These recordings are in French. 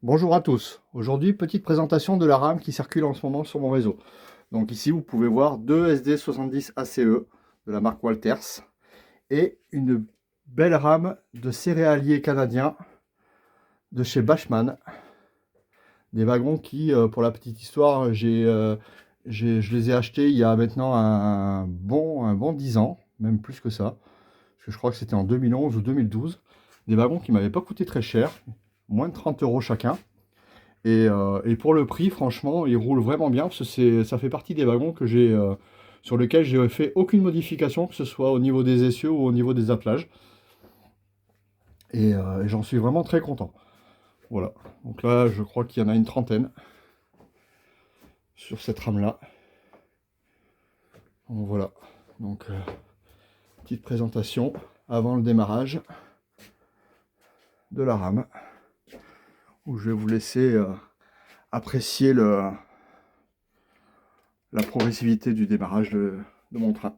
Bonjour à tous. Aujourd'hui, petite présentation de la RAM qui circule en ce moment sur mon réseau. Donc ici, vous pouvez voir deux SD70 ACE de la marque Walters et une belle RAM de céréalier canadien de chez Bachmann. Des wagons qui, pour la petite histoire, je les ai achetés il y a maintenant un bon 10 ans, même plus que ça. Parce que je crois que c'était en 2011 ou 2012. Des wagons qui ne m'avaient pas coûté très cher, moins de 30 € chacun. Et pour le prix, franchement, il roule vraiment bien, parce que ça fait partie des wagons sur lesquels j'ai fait aucune modification, que ce soit au niveau des essieux ou au niveau des attelages. Et j'en suis vraiment très content. Voilà. Donc là, je crois qu'il y en a une trentaine sur cette rame-là. Donc voilà. Donc, petite présentation avant le démarrage de la rame, où je vais vous laisser apprécier la progressivité du démarrage de mon train.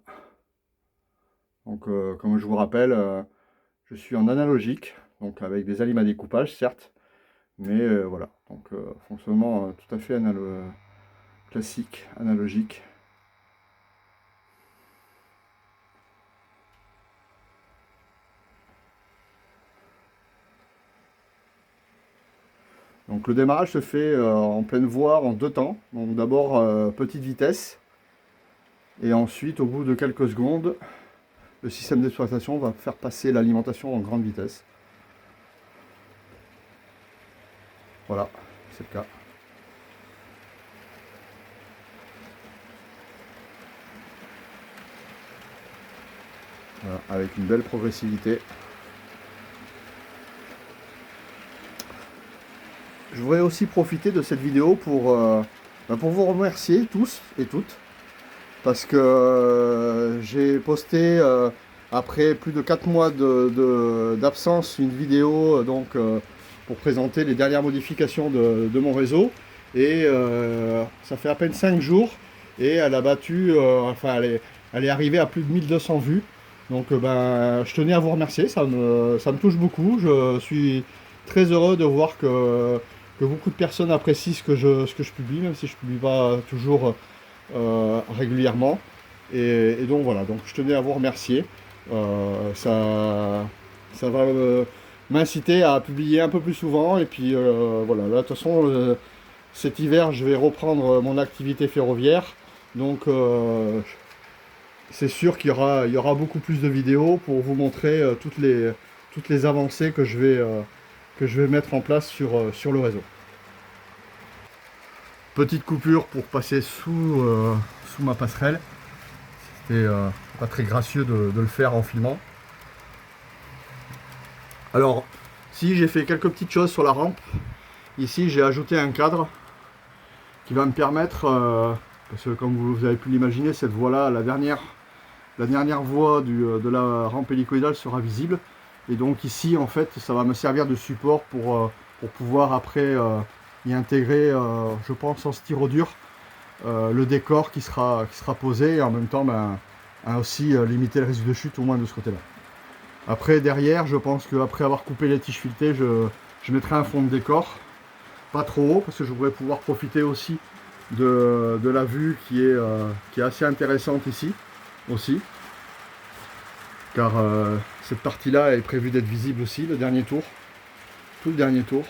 Donc, comme je vous rappelle, je suis en analogique, donc avec des alimes à découpage, certes, mais voilà. Donc, fonctionnement tout à fait classique, analogique. Donc, le démarrage se fait en pleine voie en deux temps. Donc, d'abord, petite vitesse, et ensuite, au bout de quelques secondes, le système d'exploitation va faire passer l'alimentation en grande vitesse. Voilà, c'est le cas. Voilà, avec une belle progressivité. Je voudrais aussi profiter de cette vidéo pour vous remercier tous et toutes, parce que j'ai posté après plus de 4 mois d'absence une vidéo pour présenter les dernières modifications de mon réseau, et ça fait à peine 5 jours et elle a battu, enfin elle est arrivée à plus de 1200 vues. Donc je tenais à vous remercier, ça me touche beaucoup. Je suis très heureux de voir que beaucoup de personnes apprécient ce que je publie, même si je ne publie pas toujours régulièrement. Et donc voilà, donc je tenais à vous remercier. Ça va m'inciter à publier un peu plus souvent. Et puis voilà, là de toute façon, cet hiver, je vais reprendre mon activité ferroviaire. Donc c'est sûr il y aura beaucoup plus de vidéos pour vous montrer toutes les avancées que je vais mettre en place sur le réseau. Petite coupure pour passer sous ma passerelle. C'était pas très gracieux de le faire en filmant. Alors, si j'ai fait quelques petites choses sur la rampe, ici j'ai ajouté un cadre qui va me permettre, parce que comme vous avez pu l'imaginer, cette voie-là, la dernière voie de la rampe hélicoïdale sera visible. Et donc ici, en fait, ça va me servir de support pour pouvoir après y intégrer, je pense en styrodure, le décor qui sera posé, et en même temps aussi limiter le risque de chute au moins de ce côté-là. Après derrière, je pense qu'après avoir coupé les tiges filetées, je mettrai un fond de décor, pas trop haut, parce que je voudrais pouvoir profiter aussi de la vue qui est assez intéressante ici aussi, car cette partie-là est prévue d'être visible aussi, le dernier tour, tout le dernier tour.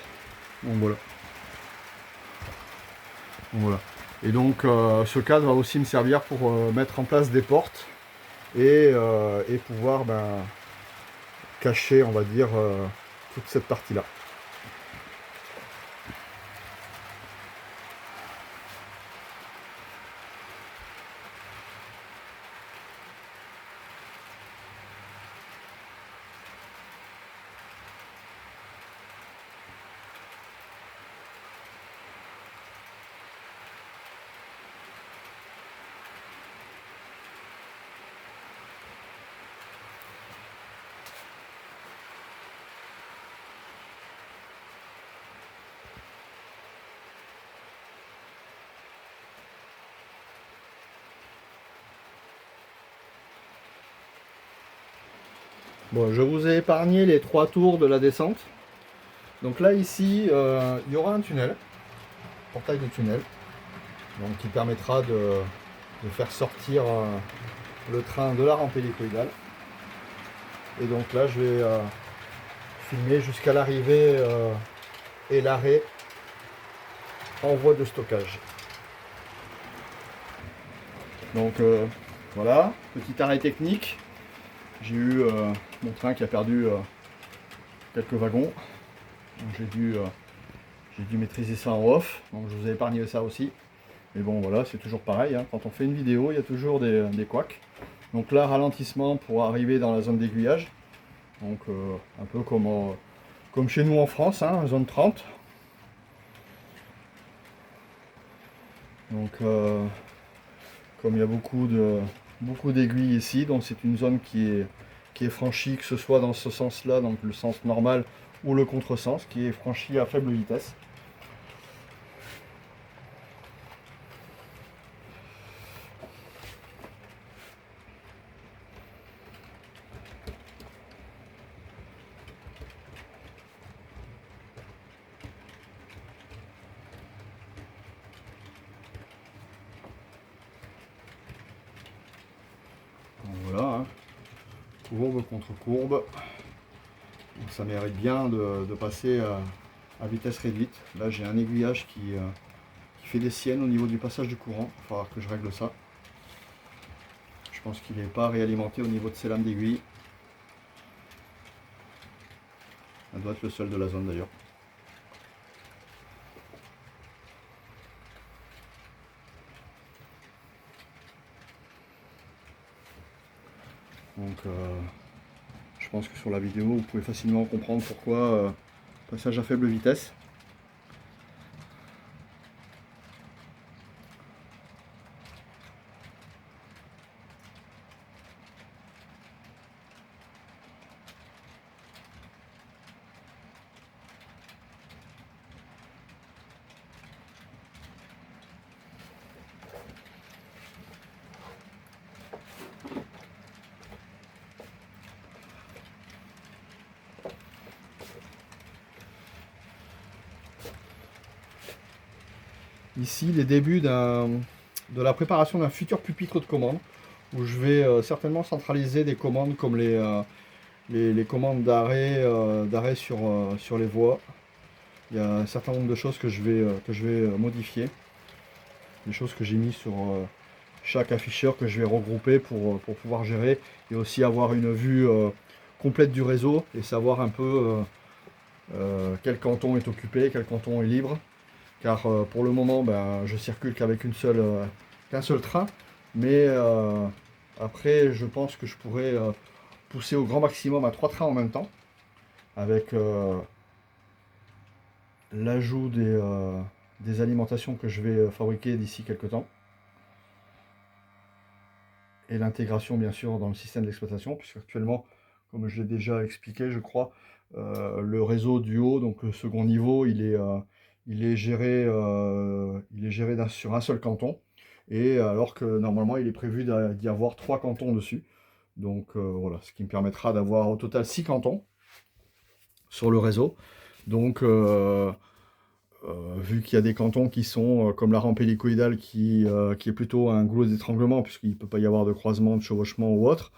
Donc voilà. Donc, voilà. Et donc ce cadre va aussi me servir pour mettre en place des portes et pouvoir cacher, on va dire, toute cette partie-là. Bon, je vous ai épargné les 3 tours de la descente. Donc là ici, il y aura un tunnel, portail de tunnel, donc qui permettra de faire sortir le train de la rampe hélicoïdale. Et donc là je vais filmer jusqu'à l'arrivée et l'arrêt en voie de stockage. Donc voilà, petit arrêt technique. J'ai eu mon train qui a perdu quelques wagons. J'ai dû maîtriser ça en off, donc je vous ai épargné ça aussi. Mais bon voilà, c'est toujours pareil, hein. Quand on fait une vidéo, il y a toujours des couacs. Donc là, ralentissement pour arriver dans la zone d'aiguillage. Donc un peu comme chez nous en France, hein, zone 30. Donc comme il y a beaucoup d'aiguilles ici, donc c'est une zone qui est franchie, que ce soit dans ce sens-là, donc le sens normal ou le contresens, qui est franchi à faible vitesse. Donc voilà, hein. Courbe contre courbe. Donc ça mérite bien de passer à vitesse réduite. Là j'ai un aiguillage qui fait des siennes au niveau du passage du courant. Il va falloir que je règle ça. Je pense qu'il n'est pas réalimenté au niveau de ces lames d'aiguille. Ça doit être le seul de la zone d'ailleurs. Donc je pense que sur la vidéo vous pouvez facilement comprendre pourquoi passage à faible vitesse. Ici les débuts de la préparation d'un futur pupitre de commande, où je vais certainement centraliser des commandes comme les commandes d'arrêt sur les voies. Il y a un certain nombre de choses que je vais modifier, des choses que j'ai mis sur chaque afficheur que je vais regrouper pour pouvoir gérer, et aussi avoir une vue complète du réseau et savoir un peu quel canton est occupé, quel canton est libre. Car pour le moment, ben, je circule qu'avec qu'un seul train, mais après, je pense que je pourrais pousser au grand maximum à 3 trains en même temps, avec l'ajout des alimentations que je vais fabriquer d'ici quelques temps, et l'intégration bien sûr dans le système d'exploitation, puisque actuellement, comme je l'ai déjà expliqué, je crois, le réseau du haut, donc le second niveau, il est géré sur un seul canton, et alors que normalement il est prévu d'y avoir 3 cantons dessus. Donc voilà, ce qui me permettra d'avoir au total 6 cantons sur le réseau. Donc vu qu'il y a des cantons qui sont comme la rampe hélicoïdale qui est plutôt un goulot d'étranglement, puisqu'il ne peut pas y avoir de croisement, de chevauchement ou autre.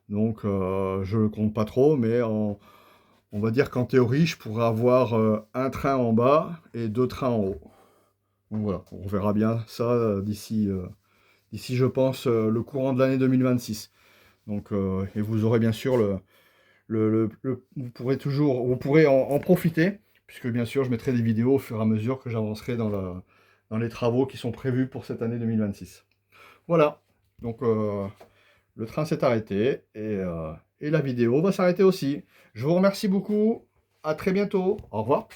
Donc je ne le compte pas trop, mais on va dire qu'en théorie, je pourrais avoir un train en bas et 2 trains en haut. Donc voilà, on verra bien ça d'ici, je pense, le courant de l'année 2026. Donc, et vous aurez bien sûr vous pourrez en profiter, puisque bien sûr, je mettrai des vidéos au fur et à mesure que j'avancerai dans les travaux qui sont prévus pour cette année 2026. Voilà, donc le train s'est arrêté et la vidéo va s'arrêter aussi. Je vous remercie beaucoup, à très bientôt, au revoir.